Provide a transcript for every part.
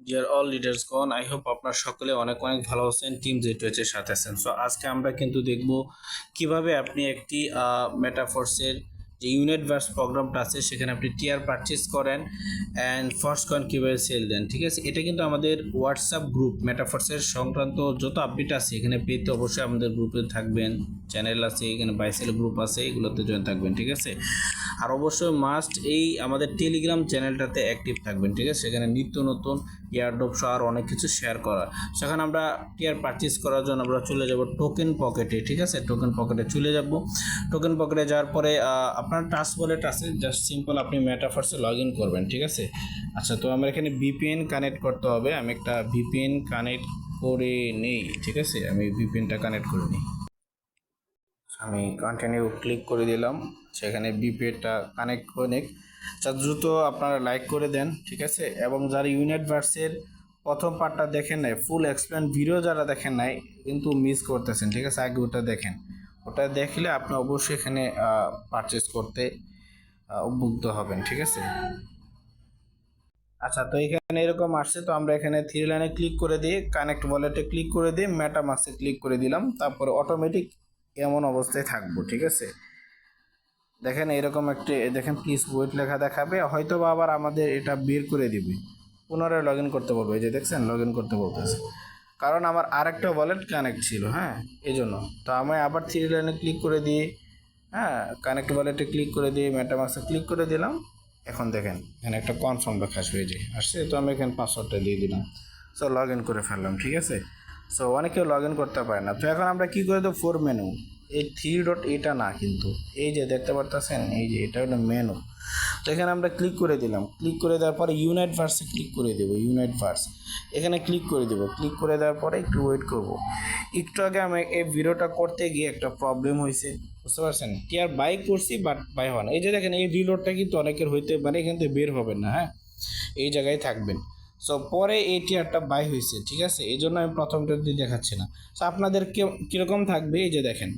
Deer all leaders gone, I hope আপনার সকলে অনেক অনেক ভালো আছেন, টিম জেটওয়েচের সাথে আছেন। সো আজকে আমরা কিন্তু দেখব কিভাবে আপনি একটি মেটাফোর্সের যে ইউনিট ভার্স প্রোগ্রামটা আছে সেখানে আপনি টিয়ার পারচেস করেন অ্যান্ড ফার্স্ট কয়েন কীভাবে সেল দেন। ঠিক আছে, এটা কিন্তু আমাদের হোয়াটসঅ্যাপ গ্রুপ মেটাফোর্সের সংক্রান্ত যত আপডেট আছে এখানে পেতে অবশ্যই আমাদের গ্রুপে থাকবেন। চ্যানেল আছে, এখানে বাইসেল গ্রুপ আছে, এগুলোতে জয়েন থাকবেন। ঠিক আছে, আর অবশ্যই মাস্ট এই আমাদের টেলিগ্রাম চ্যানেলটাতে অ্যাক্টিভ থাকবেন। ঠিক আছে, সেখানে নিত্য নতুন এয়ারড্রপ সহ আর অনেক কিছু শেয়ার করা। সেখানে আমরা টিয়ার পারচেস করার জন্য আমরা চলে যাব টোকেন পকেটে। ঠিক আছে, টোকেন পকেটে চলে যাব। টোকেন পকেটে যাওয়ার পরে আপনার টাস্ক ওয়ালেট আছে, জাস্ট সিম্পল আপনি মেটাফার্সে লগ ইন করবেন। ঠিক আছে, আচ্ছা, তো আমরা এখানে ভিপিএন কানেক্ট করতে হবে। আমি একটা ভিপিএন কানেক্ট করে নেই। ঠিক আছে, আমি ভিপিএনটা কানেক্ট করে নিই। আমি কন্টিনিউ ক্লিক করে দিলাম, সেখানে বিপিএটা কানেক্ট করে নিক। যা দ্রুত আপনারা লাইক করে দেন। ঠিক আছে, এবং যারা ইউনিট ভার্সের প্রথম পার্টটা দেখেন নাই, ফুল এক্সপ্লেন ভিডিও যারা দেখেন নাই কিন্তু মিস করতেছেন। ঠিক আছে, আগে ওটা দেখেন, ওটা দেখলে আপনি অবশ্যই এখানে পারচেস করতে উদ্বুদ্ধ হবেন। ঠিক আছে, আচ্ছা, তো এখানে এরকম আসছে। তো আমরা এখানে থ্রি লাইনে ক্লিক করে দিয়ে কানেক্ট ওয়ালেটে ক্লিক করে দিয়ে মেটামাক্সে ক্লিক করে দিলাম, তারপরে অটোমেটিক এমন অবস্থায় থাকবো। ঠিক আছে, দেখেন এরকম একটি, দেখেন প্লিজ ওয়েট লেখা দেখাবে, হয়তো বা আবার আমাদের এটা বের করে দিবে, পুনরায় লগ ইন করতে বলবে। এই যে দেখছেন লগ ইন করতে বলতেছে, কারণ আমার আরেকটা ওয়ালেট কানেক্ট ছিল। হ্যাঁ, এই জন্য। তো আমি আবার থ্রি লাইনে ক্লিক করে দিয়ে, হ্যাঁ, কানেক্ট ওয়ালেটে ক্লিক করে দিয়ে মেটামাক্সে ক্লিক করে দিলাম। এখন দেখেন এখানে একটা কনফার্ম লেখা হয়ে যায় আসছে, তো আমি এখানে পাসওয়ার্ডটা দিয়ে দিলাম। সো লগ ইন করে ফেললাম। ঠিক আছে, সো অনেকেও লগ ইন করতে পারে না। তো এখন আমরা কী করে দেবো, ফোর মেনু, এই থ্রি ডট এটা না, কিন্তু এই যে দেখতে পারতেছেন, এই যে এটা হলো মেনু। তো এখানে আমরা ক্লিক করে দিলাম, ক্লিক করে দেওয়ার পরে ইউনাইট ভার্সে ক্লিক করে দেবো। ইউনাইট ভার্স এখানে ক্লিক করে দেবো। ক্লিক করে দেওয়ার পরে একটু ওয়েট করব। একটু আগে আমি এই ভিডিওটা করতে গিয়ে একটা প্রবলেম হয়েছে, বুঝতে পারছেন। টিয়ার বাই করছি বাট বাই হওয়া না। এই যে দেখেন এই রিলোডটা কিন্তু অনেকের হইতে পারে, এখান থেকে বের হবেন না। হ্যাঁ, এই জায়গায় থাকবেন। সো পরে এই টিয়ারটা বাই হয়েছে। ঠিক আছে, এই জন্য আমি প্রথমটা দিয়ে দেখাচ্ছি না। সো আপনাদের কীরকম থাকবে, এই যে দেখেন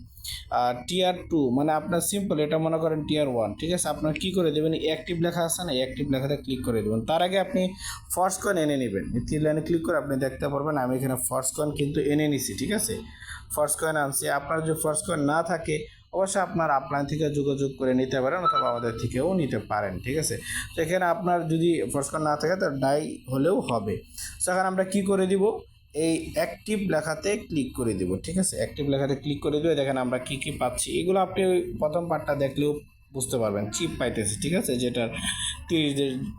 টিয়ার টু, মানে আপনার সিম্পল, এটা মনে করেন টিয়ার ওয়ান। ঠিক আছে, আপনার কী করে দেবেন, অ্যাক্টিভ লেখা আছে না, অ্যাক্টিভ লেখাতে ক্লিক করে দেবেন। তার আগে আপনি ফার্স্ট কয়েন এনে নেবেন। এই তিন লাইনে ক্লিক করে আপনি দেখতে পারবেন আমি এখানে ফার্স্ট কয়েন কিন্তু এনে নিছি। ঠিক আছে, ফার্স্ট কয়েন আনছি। আপনার যদি ফার্স্ট কয়েন না থাকে অবশ্যই আপনার আপলাইন থেকে যোগাযোগ করে নিতে পারেন, অথবা আমাদের থেকেও নিতে পারেন। ঠিক আছে, তো এখানে আপনার যদি ফার্স্ট কয়েন না থাকে তো ডাই হলেও হবে। সেখানে আমরা কি করে দিব, এই অ্যাক্টিভ লেখাতে ক্লিক করে দিব। ঠিক আছে, অ্যাক্টিভ লেখাতে ক্লিক করে দিয়ে দেখেন আমরা কি কি পাচ্ছি। এগুলো আপনি ওই প্রথম পার্টটা দেখলেও বুঝতে পারবেন, চিপ পাইতেছি। ঠিক আছে, যেটার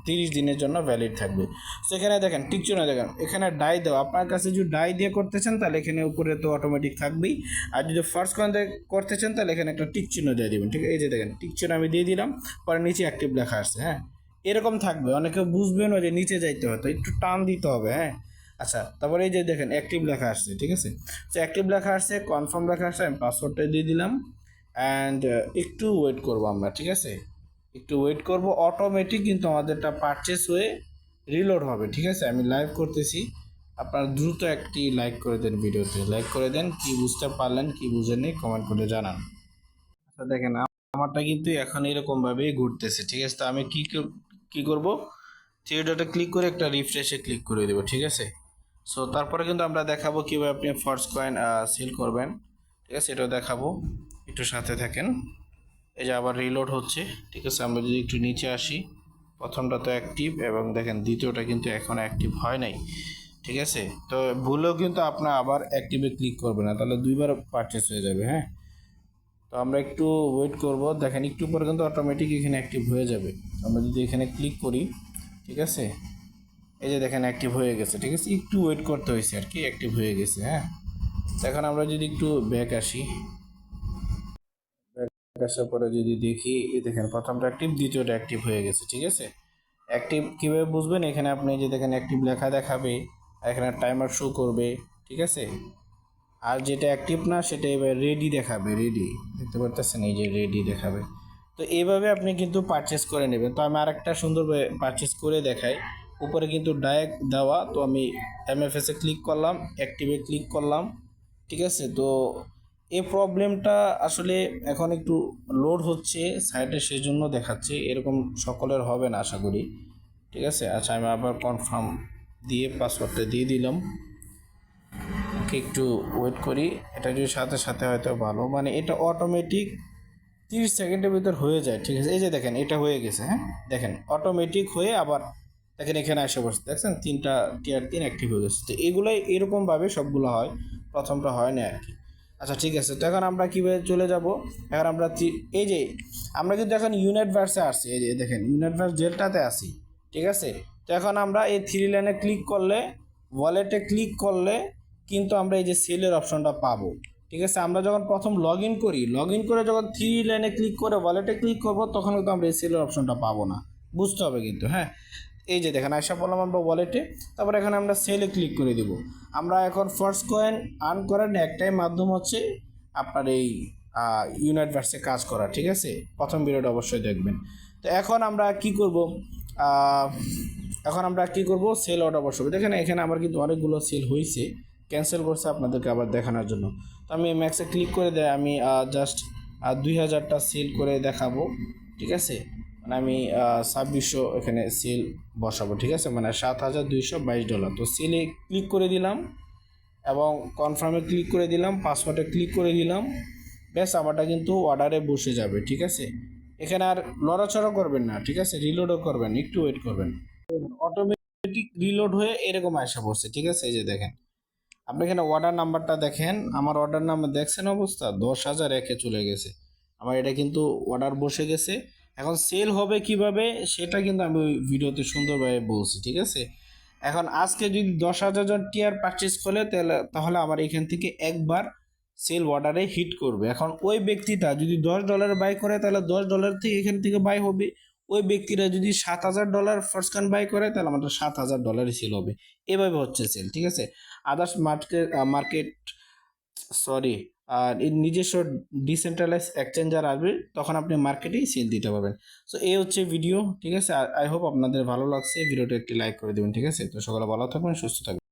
30 দিনের জন্য ভ্যালিড থাকবে। সেখানে দেখেন টিক চিহ্ন, দেখেন এখানে ডাই দেওয়া। আপনার কাছে যদি ডাই দিয়ে করতেছেন তাহলে এখানে উপরে তো অটোমেটিক থাকবেই, আর যদি ফার্স্ট কয়েন দিয়ে করতেছেন তাহলে এখানে একটা টিক চিহ্ন দিয়ে দেবেন। ঠিক আছে, এই যে দেখেন টিক চিহ্ন আমি দিয়ে দিলাম, পরে নিচে অ্যাক্টিভ লেখা আসছে। হ্যাঁ, এরকম থাকবে। অনেকে বুঝবেন যে নিচে যাইতে হতো, একটু টান দিতে হবে। হ্যাঁ, আচ্ছা, তারপরে এই যে দেখেন অ্যাক্টিভ লেখা আসছে। ঠিক আছে, তো অ্যাক্টিভ লেখা আসছে, কনফার্ম লেখা আসছে, আমি পাসওয়ার্ডটা দিয়ে দিলাম অ্যান্ড একটু ওয়েট করব আমরা। ঠিক আছে, একটু ওয়েট করব, অটোমেটিক কিন্তু আমাদেরটা পারচেস হয়ে রিলোড হবে। ঠিক আছে, আমি লাইভ করতেছি, আপনারা দ্রুত একটি লাইক করে দেন, ভিডিওতে লাইক করে দেন। কি বুঝতে পারলেন কি বুঝেননি কমেন্ট করে জানান। আচ্ছা, দেখেন আমারটা কিন্তু এখন এরকম ভাবেই ঘুরতেছে। ঠিক আছে, তো আমি কি করব, থ্রি ডটে ক্লিক করে একটা রিফ্রেশে ক্লিক করে দেবো। ঠিক আছে, সো তারপরে কিন্তু আমরা দেখাবো কীভাবে আপনি ফার্স্ট কয়েন সেল করবেন। ঠিক আছে, এটাও দেখাবো, একটু সাথে থাকেন। এই যে আবার রিলোড হচ্ছে। ঠিক আছে, আমরা যদি একটু নিচে আসি, প্রথমটা তো অ্যাক্টিভ, এবং দেখেন দ্বিতীয়টা কিন্তু এখন অ্যাক্টিভ হয় নাই। ঠিক আছে, তো ভুলেও কিন্তু আপনার আবার অ্যাক্টিভে ক্লিক করবে না, তাহলে দুইবার পারচেস হয়ে যাবে। হ্যাঁ, তো আমরা একটু ওয়েট করব। দেখেন একটু পরে কিন্তু অটোমেটিক এখানে অ্যাক্টিভ হয়ে যাবে। আমরা যদি এখানে ক্লিক করি, ঠিক আছে, এই যে দেখেন অ্যাক্টিভ হয়ে গেছে। ঠিক আছে, একটু ওয়েট করতে হয়েছে আর কি, অ্যাক্টিভ হয়ে গেছে। হ্যাঁ, এখন আমরা যদি একটু ব্যাক আসি, ব্যাক আসার পরে যদি দেখি, এই দেখেন প্রথমটা অ্যাক্টিভ, দ্বিতীয়টা অ্যাক্টিভ হয়ে গেছে। ঠিক আছে, অ্যাক্টিভ কীভাবে বুঝবেন, এখানে আপনি যে দেখেন অ্যাক্টিভ লেখা দেখাবে, এখানে টাইমার শো করবে। ঠিক আছে, আর যেটা অ্যাক্টিভ না সেটা এবার রেডি দেখাবে, রেডি দেখতে পারতেছেন, এই যে রেডি দেখাবে। তো এইভাবে আপনি কিন্তু পারচেস করে নেবেন। তো আমি আরেকটা সুন্দর পারচেস করে দেখাই। উপরে কিন্তু ডাইরেক্ট দেওয়া, তো আমি এমএফএসে ক্লিক করলাম, অ্যাক্টিভে ক্লিক করলাম। ঠিক আছে, তো এই প্রবলেমটা আসলে এখন একটু লোড হচ্ছে সাইটে, সেই জন্য দেখাচ্ছে এরকম। সকলের হবে না আশা করি। ঠিক আছে, আচ্ছা, আমি আবার কনফার্ম দিয়ে পাসওয়ার্ডটা দিয়ে দিলাম। ওকে, একটু ওয়েট করি, এটা যদি সাথে সাথে হয়তো ভালো, মানে এটা অটোমেটিক 30 সেকেন্ডের ভিতর হয়ে যায়। ঠিক আছে, এই যে দেখেন এটা হয়ে গেছে। হ্যাঁ, দেখেন অটোমেটিক হয়ে আবার দেখেন এখানে এসে বসে, দেখছেন 3টা টিয়ার 3 অ্যাক্টিভ হয়ে গেছে। তো এগুলোই এরকমভাবে সবগুলো হয়, প্রথমটা হয় না আর কি। আচ্ছা ঠিক আছে, তো এখন আমরা কীভাবে চলে যাব? এখন আমরা এই যে আমরা কিন্তু এখন ইউনিটভার্সে আসছি, এই যে দেখেন ইউনিটভার্স জেলটাতে আসি। ঠিক আছে, তো এখন আমরা এই 3 লাইনে ক্লিক করলে, ওয়ালেটে ক্লিক করলে কিন্তু আমরা এই যে সেলের অপশনটা পাবো। ঠিক আছে, আমরা যখন প্রথম লগ ইন করে যখন 3 লাইনে ক্লিক করে ওয়ালেটে ক্লিক করব, তখন কিন্তু আমরা এই সেলের অপশনটা পাবো না, বুঝতে হবে কিন্তু। হ্যাঁ, এই যে দেখেন আশা বললাম আমরা ওয়ালেটে, তারপর এখানে আমরা সেলে ক্লিক করে দিব। আমরা এখন ফার্স্ট কয়েন আর্ন করার একটাই মাধ্যম হচ্ছে আপনার এই ইউনিটভার্সে কাজ করা। ঠিক আছে, প্রথম ভিডিওটা অবশ্যই দেখবেন। তো এখন আমরা কি করব? সেল অর্ডার বসাবো। দেখেন এখানে আমার কিন্তু অনেকগুলো সেল হয়েছে, ক্যান্সেল করছে আপনাদেরকে আবার দেখানোর জন্য। তো আমি ম্যাক্সে ক্লিক করে দেয়, আমি জাস্ট 2000টা সেল করে দেখাবো। ঠিক আছে, মানে আমি 2600 এখানে সেল বসাবো। ঠিক আছে, মানে $7,222। তো সেলে ক্লিক করে দিলাম এবং কনফার্মে ক্লিক করে দিলাম, পাসওয়ার্ডে ক্লিক করে দিলাম। ব্যাস, আমারটা কিন্তু অর্ডারে বসে যাবে। ঠিক আছে, এখানে আর লড়াচড়া করবেন না। ঠিক আছে, রিলোডও করবেন, একটু ওয়েট করবেন। অটোমেটিক রিলোড হয়ে এরকম আসা পড়ছে। ঠিক আছে, এই যে দেখেন আপনি এখানে অর্ডার নাম্বারটা দেখেন, আমার অর্ডার নাম্বার দেখছেন অবস্থা 10,001-এ চলে গেছে। আমার এটা কিন্তু অর্ডার বসে গেছে। এখন সেল হবে কিভাবে সেটা কিন্তু আমি ওই ভিডিওতে সুন্দরভাবে বলছি। ঠিক আছে, এখন আজকে যদি 10,000 জন টিয়ার পারচেস করে তাহলে আমার এখান থেকে একবার সেল অর্ডারে হিট করবে। এখন ওই ব্যক্তিটা যদি $10 বাই করে, তাহলে $10 থেকে এখান থেকে বাই হবে। ওই ব্যক্তিরা যদি $7,000 ফার্স্ট কান বাই করে, তাহলে আমাদের $7,000 সেল হবে। এভাবে হচ্ছে সেল। ঠিক আছে, আদার্স মার্কেট সরি এর নিজস্ব ডিসেন্ট্রালাইজ এক্সচেঞ্জার আসবে, তখন আপনি মার্কেটেই সেল দিতে পারবেন। সো এই হচ্ছে ভিডিও। ঠিক আছে, আই হোপ আপনাদের ভালো লাগছে। ভিডিওটা একটি লাইক করে দেবেন। ঠিক আছে, তো সকলে ভালো থাকবেন, সুস্থ থাকবেন।